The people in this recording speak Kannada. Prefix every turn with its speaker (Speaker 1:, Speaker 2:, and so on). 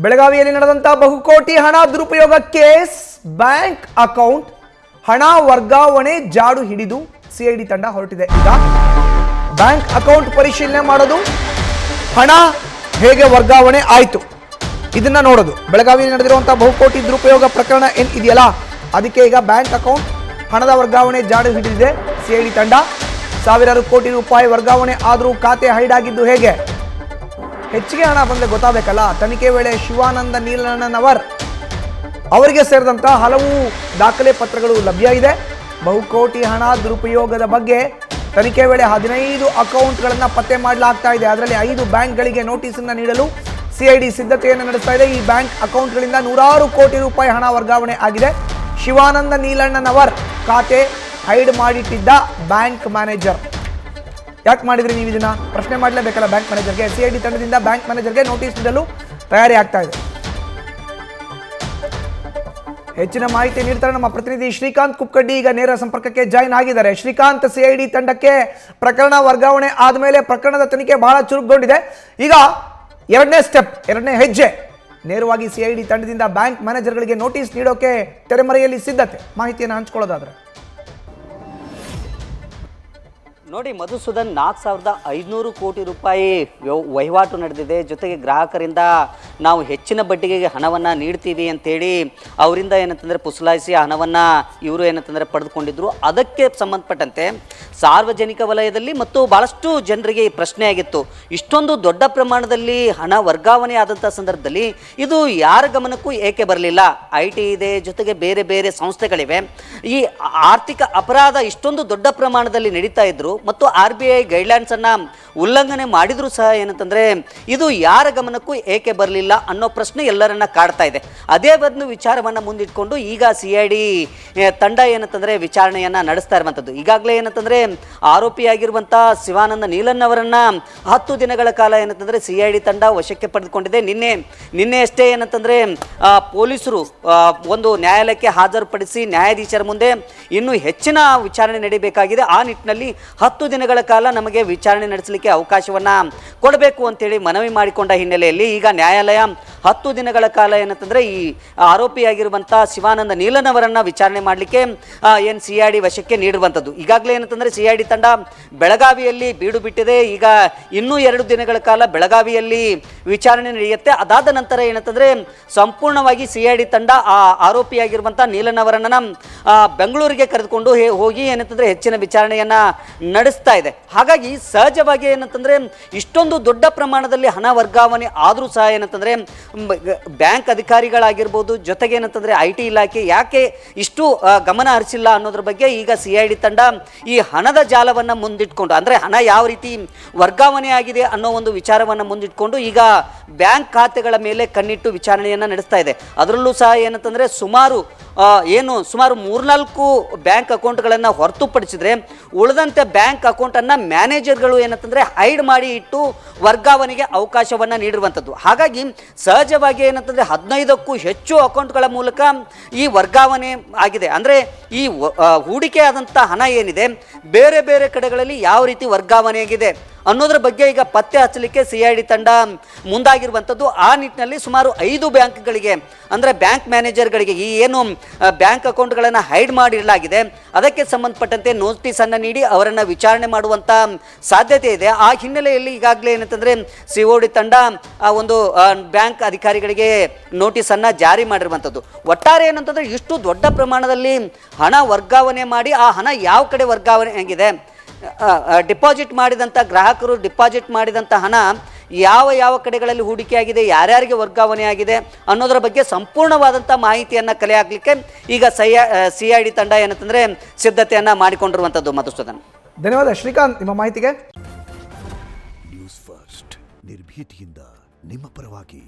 Speaker 1: ಬೆಳಗಾವಿಯಲ್ಲಿ ನಡೆದಂತ ಬಹುಕೋಟಿ ಹಣ ದುರುಪಯೋಗ ಕೇಸ್, ಬ್ಯಾಂಕ್ ಅಕೌಂಟ್ ಹಣ ವರ್ಗಾವಣೆ ಜಾಡು ಹಿಡಿದು ಸಿಐಡಿ ತಂಡ ಹೊರಟಿದೆ. ಈಗ ಬ್ಯಾಂಕ್ ಅಕೌಂಟ್ ಪರಿಶೀಲನೆ ಮಾಡೋದು, ಹಣ ಹೇಗೆ ವರ್ಗಾವಣೆ ಆಯಿತು ಇದನ್ನ ನೋಡೋದು. ಬೆಳಗಾವಿಯಲ್ಲಿ ನಡೆದಿರುವಂತಹ ಬಹುಕೋಟಿ ದುರುಪಯೋಗ ಪ್ರಕರಣ ಏನ್ ಇದೆಯಲ್ಲ, ಅದಕ್ಕೆ ಈಗ ಬ್ಯಾಂಕ್ ಅಕೌಂಟ್ ಹಣದ ವರ್ಗಾವಣೆ ಜಾಡು ಹಿಡಿದಿದೆ ಸಿಐಡಿ ತಂಡ. ಸಾವಿರಾರು ಕೋಟಿ ರೂಪಾಯಿ ವರ್ಗಾವಣೆ ಆದರೂ ಖಾತೆ ಹೈಡ್ ಆಗಿದ್ದು ಹೇಗೆ? ಹೆಚ್ಚಿಗೆ ಹಣ ಬಂದರೆ ಗೊತ್ತಾಗಬೇಕಲ್ಲ. ತನಿಖೆ ವೇಳೆ ಶಿವಾನಂದ ನೀಲಣ್ಣನವರ್ ಅವರಿಗೆ ಸೇರಿದಂತಹ ಹಲವು ದಾಖಲೆ ಪತ್ರಗಳು ಲಭ್ಯ ಇದೆ. ಬಹುಕೋಟಿ ಹಣ ದುರುಪಯೋಗದ ಬಗ್ಗೆ ತನಿಖೆ ವೇಳೆ 15 ಅಕೌಂಟ್ಗಳನ್ನು ಪತ್ತೆ ಮಾಡಲಾಗ್ತಾ ಇದೆ. ಅದರಲ್ಲಿ 5 ಬ್ಯಾಂಕ್ಗಳಿಗೆ ನೋಟಿಸನ್ನು ನೀಡಲು ಸಿಐಡಿ ಸಿದ್ಧತೆಯನ್ನು ನಡೆಸ್ತಾ ಇದೆ. ಈ ಬ್ಯಾಂಕ್ ಅಕೌಂಟ್ಗಳಿಂದ ನೂರಾರು ಕೋಟಿ ರೂಪಾಯಿ ಹಣ ವರ್ಗಾವಣೆ ಆಗಿದೆ. ಶಿವಾನಂದ ನೀಲಣ್ಣನವರ್ ಖಾತೆ ಹೈಡ್ ಮಾಡಿಟ್ಟಿದ್ದ ಬ್ಯಾಂಕ್ ಮ್ಯಾನೇಜರ್. ಯಾಕೆ ಮಾಡಿದ್ರಿ ನೀವು ಇದನ್ನ? ಪ್ರಶ್ನೆ ಮಾಡಲೇಬೇಕಲ್ಲ ಬ್ಯಾಂಕ್ ಮ್ಯಾನೇಜರ್ಗೆ. ಸಿಐಡಿ ತಂಡದಿಂದ ಬ್ಯಾಂಕ್ ಮ್ಯಾನೇಜರ್ಗೆ ನೋಟಿಸ್ ನೀಡಲು ತಯಾರಿ ಆಗ್ತಾ ಇದೆ. ಹೆಚ್ಚಿನ ಮಾಹಿತಿ ನೀಡ್ತಾರೆ ನಮ್ಮ ಪ್ರತಿನಿಧಿ ಶ್ರೀಕಾಂತ್ ಕುಕ್ಕಡ್ಡಿ. ಈಗ ನೇರ ಸಂಪರ್ಕಕ್ಕೆ ಜಾಯಿನ್ ಆಗಿದ್ದಾರೆ. ಶ್ರೀಕಾಂತ್, ಸಿಐಡಿ ತಂಡಕ್ಕೆ ಪ್ರಕರಣ ವರ್ಗಾವಣೆ ಆದಮೇಲೆ ಪ್ರಕರಣದ ತನಿಖೆ ಬಹಳ ಚುರುಕುಗೊಂಡಿದೆ. ಈಗ ಎರಡನೇ ಹೆಜ್ಜೆ ನೇರವಾಗಿ ಸಿಐಡಿ ತಂಡದಿಂದ ಬ್ಯಾಂಕ್ ಮ್ಯಾನೇಜರ್ಗಳಿಗೆ ನೋಟಿಸ್ ನೀಡೋಕೆ ತೆರೆಮರೆಯಲ್ಲಿ ಸಿದ್ಧತೆ. ಮಾಹಿತಿಯನ್ನು ಹಂಚಿಕೊಳ್ಳೋದಾದ್ರೆ
Speaker 2: ನೋಡಿ ಮಧುಸೂದನ್, 4,500 ಕೋಟಿ ರೂಪಾಯಿ ವಹಿವಾಟು ನಡೆದಿದೆ. ಜೊತೆಗೆ ಗ್ರಾಹಕರಿಂದ ನಾವು ಹೆಚ್ಚಿನ ಬಡ್ಡಿಗೆ ಹಣವನ್ನು ನೀಡ್ತೀವಿ ಅಂತೇಳಿ ಅವರಿಂದ ಏನಂತಂದರೆ ಪುಸಲಾಯಿಸಿ ಆ ಹಣವನ್ನು ಇವರು ಏನಂತಂದರೆ ಪಡೆದುಕೊಂಡಿದ್ದರು. ಅದಕ್ಕೆ ಸಂಬಂಧಪಟ್ಟಂತೆ ಸಾರ್ವಜನಿಕ ವಲಯದಲ್ಲಿ ಮತ್ತು ಭಾಳಷ್ಟು ಜನರಿಗೆ ಪ್ರಶ್ನೆ ಆಗಿತ್ತು. ಇಷ್ಟೊಂದು ದೊಡ್ಡ ಪ್ರಮಾಣದಲ್ಲಿ ಹಣ ವರ್ಗಾವಣೆ ಆದಂಥ ಸಂದರ್ಭದಲ್ಲಿ ಇದು ಯಾರ ಗಮನಕ್ಕೂ ಏಕೆ ಬರಲಿಲ್ಲ? IT ಇದೆ, ಜೊತೆಗೆ ಬೇರೆ ಬೇರೆ ಸಂಸ್ಥೆಗಳಿವೆ. ಈ ಆರ್ಥಿಕ ಅಪರಾಧ ಇಷ್ಟೊಂದು ದೊಡ್ಡ ಪ್ರಮಾಣದಲ್ಲಿ ನಡೀತಾ ಇದ್ರು ಮತ್ತು RBI ಗೈಡ್ಲೈನ್ಸನ್ನು ಉಲ್ಲಂಘನೆ ಮಾಡಿದರೂ ಸಹ ಏನಂತಂದರೆ ಇದು ಯಾರ ಗಮನಕ್ಕೂ ಏಕೆ ಬರಲಿಲ್ಲ ಅನ್ನೋ ಪ್ರಶ್ನೆ ಎಲ್ಲರನ್ನ ಕಾಡ್ತಾ ಇದೆ. ಅದೇ ಒಂದು ವಿಚಾರವನ್ನು ಮುಂದಿಟ್ಕೊಂಡು ಈಗ CID ತಂಡ ಏನಂತಂದರೆ ವಿಚಾರಣೆಯನ್ನು ನಡೆಸ್ತಾ ಇರುವಂಥದ್ದು. ಈಗಾಗಲೇ ಏನಂತಂದರೆ ಆರೋಪಿಯಾಗಿರುವಂಥ ಶಿವಾನಂದ ನೀಲಣ್ಣವರನ್ನು 10 ದಿನಗಳ ಕಾಲ ಏನಂತಂದರೆ CID ತಂಡ ವಶಕ್ಕೆ ಪಡೆದುಕೊಂಡಿದೆ. ನಿನ್ನೆ ಅಷ್ಟೇ ಏನಂತಂದರೆ ಪೊಲೀಸರು ಒಂದು ನ್ಯಾಯಾಲಯಕ್ಕೆ ಹಾಜರುಪಡಿಸಿ ನ್ಯಾಯಾಧೀಶರ ಮುಂದೆ ಇನ್ನೂ ಹೆಚ್ಚಿನ ವಿಚಾರಣೆ ನಡೀಬೇಕಾಗಿದೆ. ಆ ನಿಟ್ಟಿನಲ್ಲಿ 10 ದಿನಗಳ ಕಾಲ ನಮಗೆ ವಿಚಾರಣೆ ನಡೆಸಲಿಕ್ಕೆ ಅವಕಾಶವನ್ನು ಕೊಡಬೇಕು ಅಂತೇಳಿ ಮನವಿ ಮಾಡಿಕೊಂಡ ಹಿನ್ನೆಲೆಯಲ್ಲಿ ಈಗ ನ್ಯಾಯಾಲಯ 10 ದಿನಗಳ ಕಾಲ ಏನಂತಂದರೆ ಈ ಆರೋಪಿಯಾಗಿರುವಂಥ ಶಿವಾನಂದ ನೀಲಣ್ಣವರನ್ನು ವಿಚಾರಣೆ ಮಾಡಲಿಕ್ಕೆ ಏನು CID ವಶಕ್ಕೆ ನೀಡಿರುವಂಥದ್ದು. ಈಗಾಗಲೇ ಏನಂತಂದರೆ CID ತಂಡ ಬೆಳಗಾವಿಯಲ್ಲಿ ಬೀಡು ಬಿಟ್ಟಿದೆ. ಈಗ ಇನ್ನೂ 2 ದಿನಗಳ ಕಾಲ ಬೆಳಗಾವಿಯಲ್ಲಿ ವಿಚಾರಣೆ ನಡೆಯುತ್ತೆ. ಅದಾದ ನಂತರ ಏನಂತಂದರೆ ಸಂಪೂರ್ಣವಾಗಿ CID ತಂಡ ಆ ಆರೋಪಿಯಾಗಿರುವಂಥ ನೀಲಣ್ಣವರನ್ನು ಬೆಂಗಳೂರಿಗೆ ಕರೆದುಕೊಂಡು ಹೋಗಿ ಏನಂತಂದರೆ ಹೆಚ್ಚಿನ ವಿಚಾರಣೆಯನ್ನು ನಡೆಸ್ತಾ ಇದೆ. ಹಾಗಾಗಿ ಸಹಜವಾಗಿ ಏನಂತಂದರೆ ಇಷ್ಟೊಂದು ದೊಡ್ಡ ಪ್ರಮಾಣದಲ್ಲಿ ಹಣ ವರ್ಗಾವಣೆ ಆದರೂ ಸಹ ಏನಂತಂದರೆ ಬ್ಯಾಂಕ್ ಅಧಿಕಾರಿಗಳಾಗಿರ್ಬೋದು, ಜೊತೆಗೆ ಏನಂತಂದರೆ IT ಇಲಾಖೆ ಯಾಕೆ ಇಷ್ಟು ಗಮನ ಹರಿಸಿಲ್ಲ ಅನ್ನೋದ್ರ ಬಗ್ಗೆ ಈಗ CID ತಂಡ ಈ ಹಣದ ಜಾಲವನ್ನು ಮುಂದಿಟ್ಕೊಂಡು, ಅಂದರೆ ಹಣ ಯಾವ ರೀತಿ ವರ್ಗಾವಣೆ ಆಗಿದೆ ಅನ್ನೋ ಒಂದು ವಿಚಾರವನ್ನು ಮುಂದಿಟ್ಕೊಂಡು ಈಗ ಬ್ಯಾಂಕ್ ಖಾತೆಗಳ ಮೇಲೆ ಕಣ್ಣಿಟ್ಟು ವಿಚಾರಣೆಯನ್ನು ನಡೆಸ್ತಾ ಇದೆ. ಅದರಲ್ಲೂ ಸಹ ಏನಂತಂದರೆ ಸುಮಾರು 3-4 ಬ್ಯಾಂಕ್ ಅಕೌಂಟ್ಗಳನ್ನು ಹೊರತುಪಡಿಸಿದರೆ ಉಳಿದಂತೆ ಬ್ಯಾಂಕ್ ಅಕೌಂಟನ್ನು ಮ್ಯಾನೇಜರ್ಗಳು ಏನಂತಂದರೆ ಹೈಡ್ ಮಾಡಿ ಇಟ್ಟು ವರ್ಗಾವಣೆಗೆ ಅವಕಾಶವನ್ನು ನೀಡಿರುವಂಥದ್ದು. ಹಾಗಾಗಿ ಸಹಜವಾಗಿ ಏನಂತಂದರೆ 15ಕ್ಕೂ ಹೆಚ್ಚು ಅಕೌಂಟ್ಗಳ ಮೂಲಕ ಈ ವರ್ಗಾವಣೆ ಆಗಿದೆ. ಅಂದರೆ ಈ ಹೂಡಿಕೆ ಆದಂಥ ಹಣ ಏನಿದೆ ಬೇರೆ ಬೇರೆ ಕಡೆಗಳಲ್ಲಿ ಯಾವ ರೀತಿ ವರ್ಗಾವಣೆ ಆಗಿದೆ ಅನ್ನೋದ್ರ ಬಗ್ಗೆ ಈಗ ಪತ್ತೆ ಹಚ್ಚಲಿಕ್ಕೆ CID ತಂಡ ಮುಂದಾಗಿರುವಂಥದ್ದು. ಆ ನಿಟ್ಟಿನಲ್ಲಿ ಸುಮಾರು 5 ಬ್ಯಾಂಕ್ಗಳಿಗೆ, ಅಂದರೆ ಬ್ಯಾಂಕ್ ಮ್ಯಾನೇಜರ್ಗಳಿಗೆ ಈ ಏನು ಬ್ಯಾಂಕ್ ಅಕೌಂಟ್ಗಳನ್ನು ಹೈಡ್ ಮಾಡಿರಲಾಗಿದೆ ಅದಕ್ಕೆ ಸಂಬಂಧಪಟ್ಟಂತೆ ನೋಟಿಸನ್ನು ನೀಡಿ ಅವರನ್ನು ವಿಚಾರಣೆ ಮಾಡುವಂಥ ಸಾಧ್ಯತೆ ಇದೆ. ಆ ಹಿನ್ನೆಲೆಯಲ್ಲಿ ಈಗಾಗಲೇ ಏನಂತಂದರೆ COD ತಂಡ ಒಂದು ಬ್ಯಾಂಕ್ ಅಧಿಕಾರಿಗಳಿಗೆ ನೋಟಿಸನ್ನು ಜಾರಿ ಮಾಡಿರುವಂಥದ್ದು. ಒಟ್ಟಾರೆ ಏನಂತಂದರೆ ಇಷ್ಟು ದೊಡ್ಡ ಪ್ರಮಾಣದಲ್ಲಿ ಹಣ ವರ್ಗಾವಣೆ ಮಾಡಿ ಆ ಹಣ ಯಾವ ಕಡೆ ವರ್ಗಾವಣೆ ಆಗಿದೆ, ಡಿಪಾಸಿಟ್ ಮಾಡಿದಂಥ ಗ್ರಾಹಕರು ಡಿಪಾಸಿಟ್ ಮಾಡಿದಂಥ ಹಣ ಯಾವ ಕಡೆಗಳಲ್ಲಿ ಹೂಡಿಕೆಯಾಗಿದೆ, ಯಾರ್ಯಾರಿಗೆ ವರ್ಗಾವಣೆ ಆಗಿದೆ ಅನ್ನೋದರ ಬಗ್ಗೆ ಸಂಪೂರ್ಣವಾದಂಥ ಮಾಹಿತಿಯನ್ನು ಕಲೆ ಹಾಕಲಿಕ್ಕೆ ಈಗ CID ತಂಡ ಏನಂತಂದರೆ ಸಿದ್ಧತೆಯನ್ನು ಮಾಡಿಕೊಂಡಿರುವಂಥದ್ದು. ಮಧುಸೂದನ್,
Speaker 1: ಧನ್ಯವಾದ ಶ್ರೀಕಾಂತ್ ನಿಮ್ಮ ಮಾಹಿತಿಗೆ.
Speaker 3: ನ್ಯೂಸ್ ಫಸ್ಟ್, ನಿರ್ಭೀತಿಯಿಂದ ನಿಮ್ಮ ಪರವಾಗಿ.